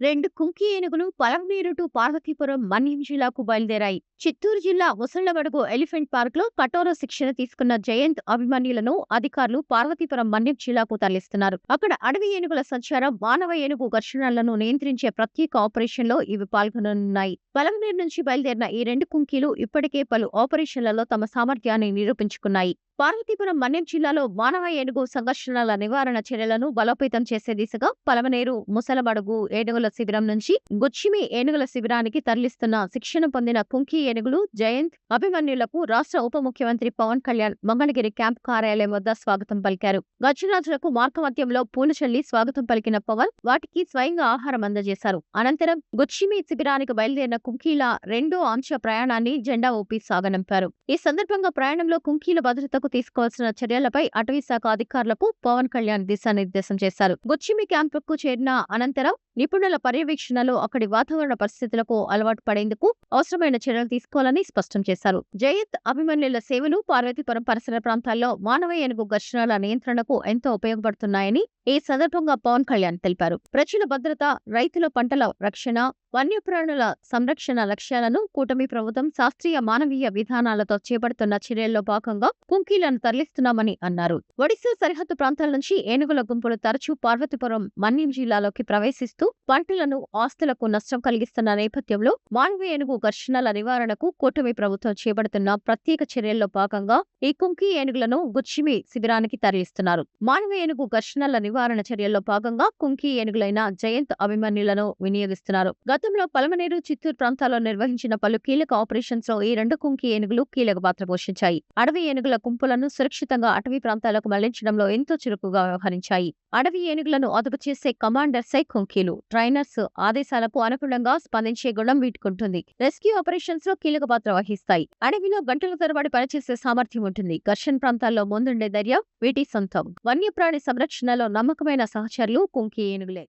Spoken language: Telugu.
రెండు కుంకి ఏనుగులు పలమనేరు టు పార్వతీపురం మన్యం జిల్లాకు బయలుదేరాయి. చిత్తూరు జిల్లా ముసళ్లమడుగు ఎలిఫెంట్ పార్క్ లో కఠోర శిక్షణ తీసుకున్న జయంత్ అభిమన్యులను అధికారులు పార్వతీపురం మన్యం జిల్లాకు తరలిస్తున్నారు. అక్కడ అడవి ఏనుగుల సంచారం, మానవ ఏనుగు ఘర్షణలను నియంత్రించే ప్రత్యేక ఆపరేషన్ లో ఇవి పాల్గొననున్నాయి. పలమనేరు నుంచి బయలుదేరిన ఈ రెండు కుంకీలు ఇప్పటికే పలు ఆపరేషన్లలో తమ సామర్థ్యాన్ని నిరూపించుకున్నాయి. పార్వతీపురం మన్యం జిల్లాలో మానవ ఏనుగు సంఘర్షణల నివారణ చర్యలను బలోపేతం చేసే దిశగా పలమనేరు ముసలమడుగు ఏనుగుల శిబిరం నుంచి గుచ్చిమి ఏనుగుల శిబిరానికి తరలిస్తున్న శిక్షణ పొందిన కుంకి ఏనుగులు జయంత్ అభిమన్యులకు రాష్ట్ర ఉప ముఖ్యమంత్రి పవన్ కళ్యాణ్ మంగళగిరి క్యాంప్ కార్యాలయం వద్ద స్వాగతం పలికారు. గజరాజులకు మార్గమధ్యంలో పూలు చల్లి స్వాగతం పలికిన పవన్ వాటికి స్వయంగా ఆహారం అందజేశారు. అనంతరం గుచ్చిమి శిబిరానికి బయలుదేరిన కుంకీల రెండో అంచె ప్రయాణాన్ని జెండా ఊపి సాగనంపారు. ఈ సందర్భంగా ప్రయాణంలో కుంకీల భద్రతకు తీసుకోవాల్సిన చర్యలపై అటవీ శాఖ అధికారులకు పవన్ కళ్యాణ్ దిశానిర్దేశం చేశారు. గుచ్చిమి క్యాంపుకు చేరిన అనంతరం నిపుణుల పర్యవేక్షణలో అక్కడి వాతావరణ పరిస్థితులకు అలవాటు పడేందుకు అవసరమైన చర్యలు తీసుకోవాలని స్పష్టం చేశారు. జయంత్ అభిమన్యుల సేవలు పార్వతీపురం పరిసర ప్రాంతాల్లో మానవ ఏనుగు ఘర్షణల నియంత్రణకు ఎంతో ఉపయోగపడుతున్నాయని ఈ సందర్భంగా పవన్ కళ్యాణ్ తెలిపారు. ప్రజల భద్రత, రైతుల పంటల రక్షణ, వన్యప్రాణుల సంరక్షణ లక్ష్యాలను కూటమి ప్రభుత్వం శాస్త్రీయ మానవీయ విధానాలతో చేపడుతున్న చర్యల్లో భాగంగా కుంకీలను తరలిస్తున్నామని అన్నారు. ఒడిశా సరిహద్దు ప్రాంతాల నుంచి ఏనుగుల గుంపులు తరచూ పార్వతీపురం మన్యం జిల్లాలోకి ప్రవేశిస్తూ పంటలను, ఆస్తులకు నష్టం కలిగిస్తున్న నేపథ్యంలో మానవ ఏనుగు ఘర్షణల నివారణకు కూటమి ప్రభుత్వం చేపడుతున్న ప్రత్యేక చర్యల్లో భాగంగా ఈ కుంకి ఏనుగులను గుచ్చిమి శిబిరానికి తరలిస్తున్నారు. మానవ ఏనుగు ఘర్షణల నివారణ చర్యల్లో భాగంగా కుంకి ఏనుగులైన జయంత్ అభిమన్యులను వినియోగిస్తున్నారు. గతంలో పలమనేరు, చిత్తూరు ప్రాంతాల్లో నిర్వహించిన పలు కీలక ఆపరేషన్స్ లో ఈ రెండు కుంకి ఏనుగులు కీలక పాత్ర పోషించాయి. అడవి ఏనుగుల గుంపులను సురక్షితంగా అటవీ ప్రాంతాలకు మళ్లించడంలో ఎంతో చురుకుగా వ్యవహరించాయి. అడవి ఏనుగులను అదుపు చేసే కమాండర్సై కుంకీలు. ట్రైనర్స్ ఆదేశాలకు అనుగుణంగా స్పందించే గుణం వీటికుంటుంది. రెస్క్యూ ఆపరేషన్స్ లో కీలక పాత్ర వహిస్తాయి. అడవిలో గంటల తరబడి పనిచేసే సామర్థ్యం ఉంటుంది. ఘర్షణ ప్రాంతాల్లో ముందుండే ధైర్యం వీటి సొంతం. వన్యప్రాణి సంరక్షణలో నమ్మకమైన సహచరులు కుంకి ఏనుగులే.